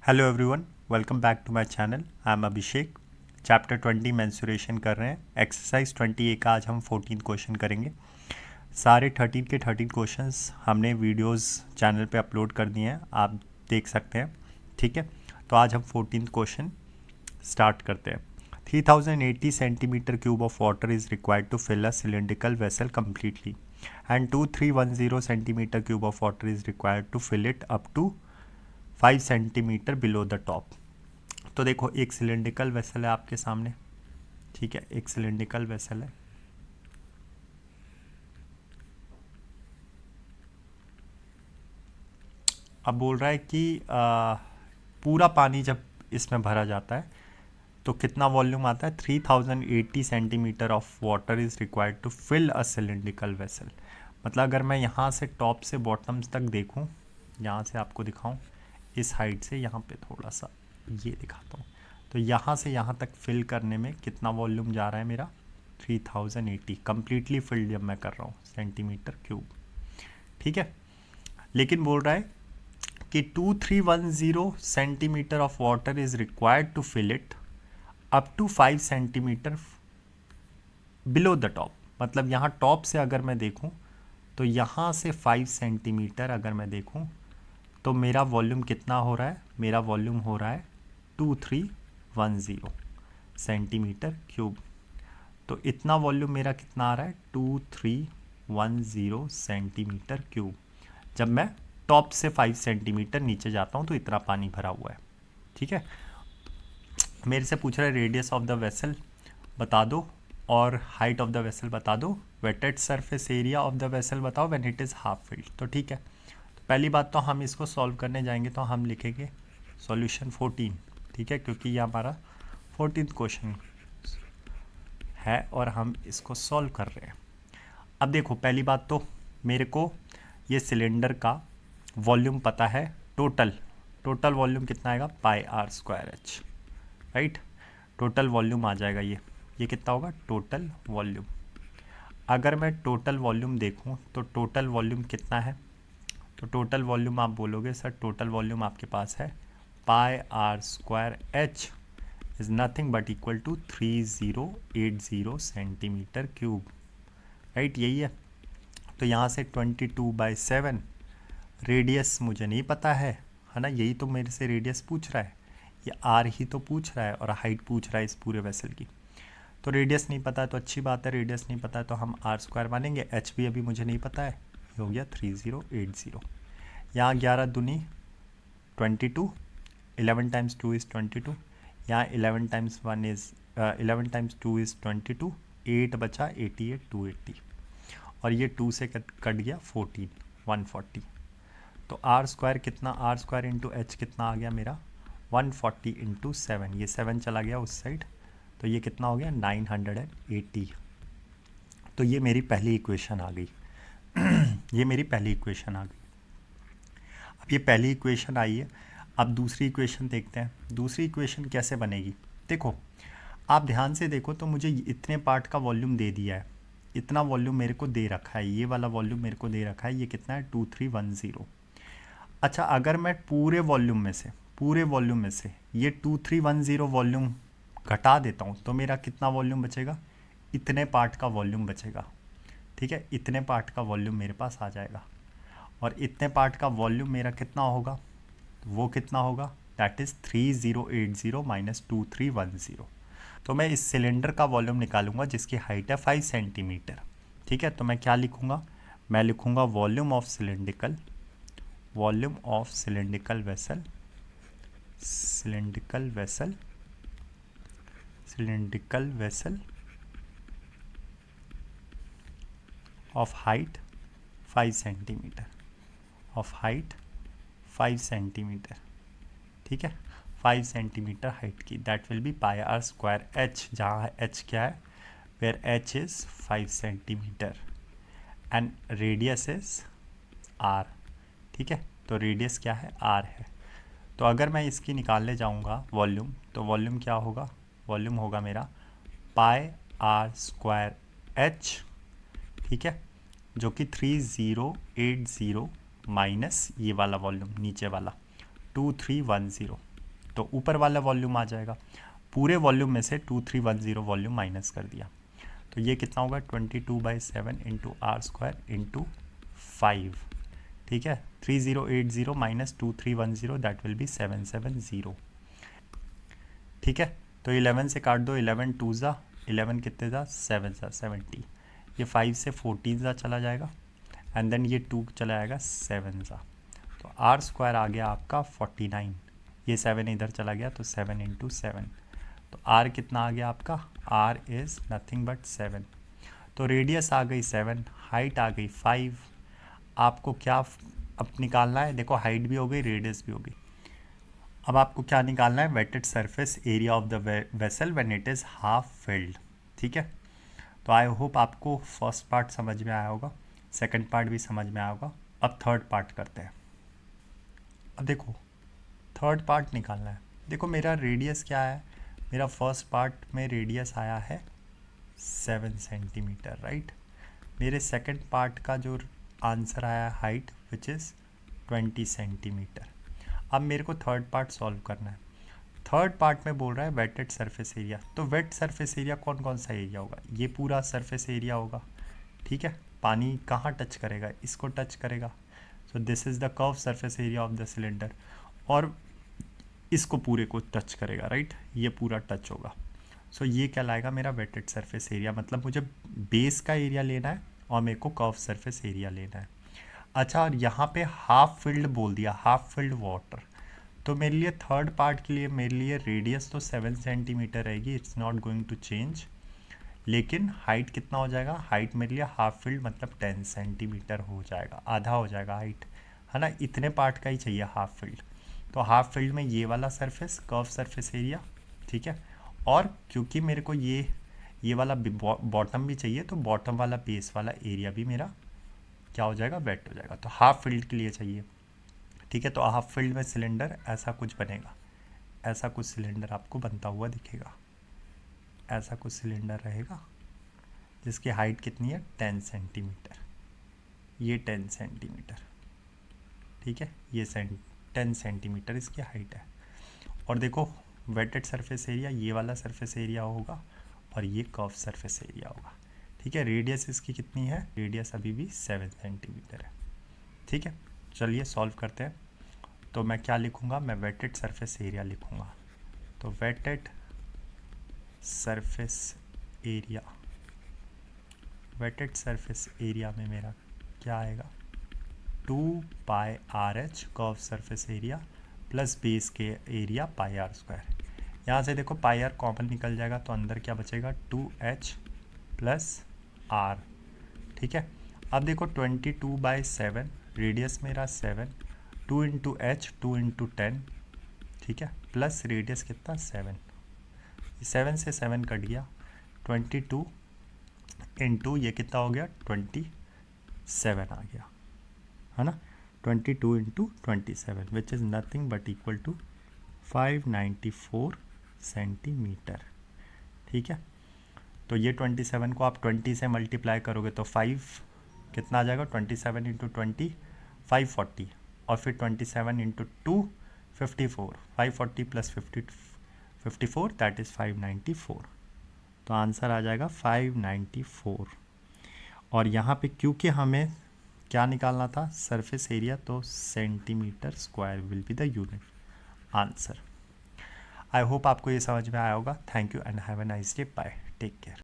Hello everyone, welcome back to my channel. I am Abhishek. Chapter 20 mensuration कर रहे हैं। Exercise 20 का आज हम 14 क्वेश्चन करेंगे। सारे 13 के 13 क्वेश्चंस हमने वीडियोस चैनल पे अपलोड कर दिए हैं, आप देख सकते हैं। ठीक है, तो आज हम 14 क्वेश्चन स्टार्ट करते हैं। 3080 centimetre cube of water is required to fill a cylindrical vessel completely and 2310 centimetre cube of water is required to fill it up to 5 centimetre below the top. तो देखो, एक सिलेंड्रिकल वेसल है आपके सामने। ठीक है, एक सिलेंड्रिकल वेसल है। अब बोल रहा है कि पूरा पानी जब इसमें भरा जाता है तो कितना वॉल्यूम आता है। 3080 centimetre of water is required to fill a cylindrical vessel. मतलब अगर मैं यहाँ से टॉप से बॉटम तक देखूँ, यहाँ से आपको दिखाऊँ, इस हाइट से यहाँ पे थोड़ा सा ये दिखाता हूँ, तो यहाँ से यहाँ तक फिल करने में कितना वॉल्यूम जा रहा है मेरा, 3080 कम्प्लीटली फिल्ड जब मैं कर रहा हूँ सेंटीमीटर क्यूब। ठीक है, लेकिन बोल रहा है कि 2310 centimetre of water is required to fill it up to 5 centimetre below the top. मतलब यहाँ टॉप से अगर मैं देखूँ तो यहाँ से 5 सेंटीमीटर अगर मैं देखूँ तो मेरा वॉल्यूम कितना हो रहा है, मेरा वॉल्यूम हो रहा है 2310 सेंटीमीटर क्यूब। तो इतना वॉल्यूम मेरा कितना आ रहा है, 2310 सेंटीमीटर क्यूब। जब मैं टॉप से 5 सेंटीमीटर नीचे जाता हूँ तो इतना पानी भरा हुआ है। ठीक है, मेरे से पूछ रहा है रेडियस ऑफ द वेसल बता दो और हाइट ऑफ द वेसल बता दो, wetted surface area of the vessel बताओ when it is half filled. तो ठीक है, तो पहली बात तो हम इसको सॉल्व करने जाएंगे तो हम लिखेंगे सॉल्यूशन 14। ठीक है, क्योंकि ये हमारा 14th क्वेश्चन है और हम इसको सॉल्व कर रहे हैं। अब देखो, पहली बात तो मेरे को ये सिलेंडर का वॉल्यूम पता है। टोटल वॉल्यूम कितना आएगा, pi r square h. Right, total volume आ जाएगा ये कितना होगा, टोटल वॉल्यूम। अगर मैं टोटल वॉल्यूम देखूं तो टोटल वॉल्यूम कितना है, तो टोटल वॉल्यूम आप बोलोगे सर टोटल वॉल्यूम आपके पास है pi r square h is nothing but equal to 3080 centimetre cube. Right, यही है। तो यहाँ से 22/7 रेडियस मुझे नहीं पता है ना, यही तो मेरे से रेडियस पूछ रहा है, ये आर ही तो पूछ रहा है और हाइट पूछ रहा है इस पूरे वेसल की। तो रेडियस नहीं पता है तो अच्छी बात है, रेडियस नहीं पता है तो हम आर स्क्वायर मानेंगे। एच भी अभी मुझे नहीं पता है, ये हो गया 3080। यहाँ 11 दूनी 22, 11 टाइम्स 2 इज़ 22, यहाँ 11 टाइम्स 1 इज़ 11 टाइम्स 2 इज़ 22, 8 बचा 88, 280 और ये 2 से कट गया 14, 140। तो आर स्क्वायर कितना, आर स्क्वायर इंटू एच कितना आ गया मेरा, 140 इंटू 7, ये 7 चला गया उस साइड, तो ये कितना हो गया 980। तो ये मेरी पहली इक्वेशन आ गई ये मेरी पहली इक्वेशन आ गई। अब ये पहली इक्वेशन आई है, अब दूसरी इक्वेशन देखते हैं। दूसरी इक्वेशन कैसे बनेगी, देखो आप ध्यान से देखो तो मुझे इतने पार्ट का वॉल्यूम दे दिया है, इतना वॉल्यूम मेरे को दे रखा है, ये वाला वॉल्यूम मेरे को दे रखा है, ये कितना है 2310। अच्छा, अगर मैं पूरे वॉल्यूम में से ये 2310 वॉल्यूम घटा देता हूँ तो मेरा कितना वॉल्यूम बचेगा, इतने पार्ट का वॉल्यूम बचेगा। ठीक है, इतने पार्ट का वॉल्यूम मेरे पास आ जाएगा और इतने पार्ट का वॉल्यूम मेरा कितना होगा, वो कितना होगा, दैट इज़ 3080 माइनस 2310। तो मैं इस सिलेंडर का वॉल्यूम निकालूंगा जिसकी हाइट है 5 सेंटीमीटर। ठीक है, तो मैं क्या लिखूंगा, मैं लिखूंगा volume of cylindrical vessel of height 5 centimetre. ठीक है, 5 सेंटीमीटर हाइट की, that will be pi r square h, जहाँ एच क्या है, where h is 5 centimetre and radius is r. ठीक है, तो रेडियस क्या है, आर है। तो अगर मैं इसकी निकालने जाऊंगा वॉल्यूम, तो वॉल्यूम क्या होगा, वॉल्यूम होगा मेरा पाई आर स्क्वायर एच। ठीक है, जो कि 3080 माइनस ये वाला वॉल्यूम नीचे वाला 2310। तो ऊपर वाला वॉल्यूम आ जाएगा। पूरे वॉल्यूम में से 2310 वॉल्यूम माइनस कर दिया, तो ये कितना होगा 22/7 इंटू आर स्क्वायर इंटू 5। ठीक है, 3080 माइनस 2310 दैट विल बी 770। ठीक है, तो 11 से काट दो, 11 2 ज़ा 11 कितने ज़ा 7 ज़ा 70, ये 5 से 14 ज़ा चला जाएगा एंड देन ये 2 चला जाएगा 7 ज़ा, तो आर स्क्वायर आ गया आपका 49। ये 7 इधर चला गया तो 7 इंटू 7, तो आर कितना आ गया आपका, आर इज़ नथिंग बट 7। तो रेडियस आ गई 7, हाइट आ गई 5। आपको क्या अब निकालना है, देखो हाइट भी हो गई, रेडियस भी हो गई। अब आपको क्या निकालना है, wetted surface area of the vessel when it is half filled. ठीक है, तो आई होप आपको फर्स्ट पार्ट समझ में आया होगा, सेकंड पार्ट भी समझ में आया होगा। अब थर्ड पार्ट करते हैं। अब देखो थर्ड पार्ट निकालना है। देखो मेरा रेडियस क्या है, मेरा फर्स्ट पार्ट में रेडियस आया है 7 सेंटीमीटर, राइट। मेरे सेकंड पार्ट का जो आंसर आया है हाइट विच इज़ 20 सेंटीमीटर। अब मेरे को थर्ड पार्ट सॉल्व करना है। थर्ड पार्ट में बोल रहा है वेटेड सरफेस एरिया, तो वेट सरफेस एरिया कौन कौन सा एरिया होगा, ये पूरा सरफेस एरिया होगा। ठीक है, पानी कहाँ टच करेगा, इसको टच करेगा, so this is the curve surface area of the cylinder, और इसको पूरे को टच करेगा, राइट, ये पूरा टच होगा। सो ये क्या लाएगा मेरा वेटेड सरफेस एरिया, मतलब मुझे बेस का एरिया लेना है और मेरे को कर्व सरफेस एरिया लेना है। अच्छा, और यहाँ पे हाफ फिल्ड बोल दिया, हाफ फिल्ड वाटर, तो मेरे लिए थर्ड पार्ट के लिए मेरे लिए रेडियस तो 7 सेंटीमीटर रहेगी, it's not going to change, लेकिन हाइट कितना हो जाएगा, हाइट मेरे लिए हाफ फील्ड मतलब 10 सेंटीमीटर हो जाएगा, आधा हो जाएगा हाइट, है ना। इतने पार्ट का ही चाहिए हाफ फील्ड, तो हाफ फील्ड में ये वाला सरफेस कर्व सरफेस एरिया। ठीक है, और क्योंकि मेरे को ये वाला बॉटम भी चाहिए, तो बॉटम वाला बेस वाला एरिया भी मेरा क्या हो जाएगा, वेट हो जाएगा, तो हाफ फील्ड के लिए चाहिए। ठीक है, तो हाफ फील्ड में सिलेंडर ऐसा कुछ बनेगा, ऐसा कुछ सिलेंडर आपको बनता हुआ दिखेगा, ऐसा कुछ सिलेंडर रहेगा जिसकी हाइट कितनी है 10 सेंटीमीटर, ये 10 सेंटीमीटर। ठीक है, ये 10 सेंटीमीटर इसकी हाइट है। और देखो वेटेड सरफेस एरिया ये वाला सरफेस एरिया होगा और ये कर्व सरफेस एरिया होगा। ठीक है, रेडियस इसकी कितनी है, रेडियस अभी भी 7 सेंटीमीटर है। ठीक है, चलिए सॉल्व करते हैं। तो मैं क्या लिखूँगा, मैं वेटेड सरफेस एरिया लिखूँगा, तो wetted surface area, wetted surface area में मेरा क्या आएगा 2πRH curve surface area plus base के एरिया πr स्क्वायर। यहाँ से देखो πr कॉमन निकल जाएगा तो अंदर क्या बचेगा 2h प्लस r। ठीक है, अब देखो 22/7 रेडियस मेरा 7, 2 इंटू एच 2 इंटू 10, ठीक है, प्लस रेडियस कितना 7, 7 से 7 कट गया, 22 इंटू ये कितना हो गया 27 आ गया, है ना, 22 into 27 which is nothing but equal to 594 centimetre. ठीक है, तो ये 27 को आप 20 से मल्टीप्लाई करोगे तो 5 कितना आ जाएगा, 27 इंटू 20 540, और फिर 27 इंटू 2 54, 540 प्लस 54 दैट इज़ 594, तो आंसर आ जाएगा 594। और यहाँ पे क्योंकि हमें क्या निकालना था सरफेस एरिया, तो centimetre square will be the unit answer. I hope आपको ये समझ में आया होगा। Thank you and have a nice day, bye, take care.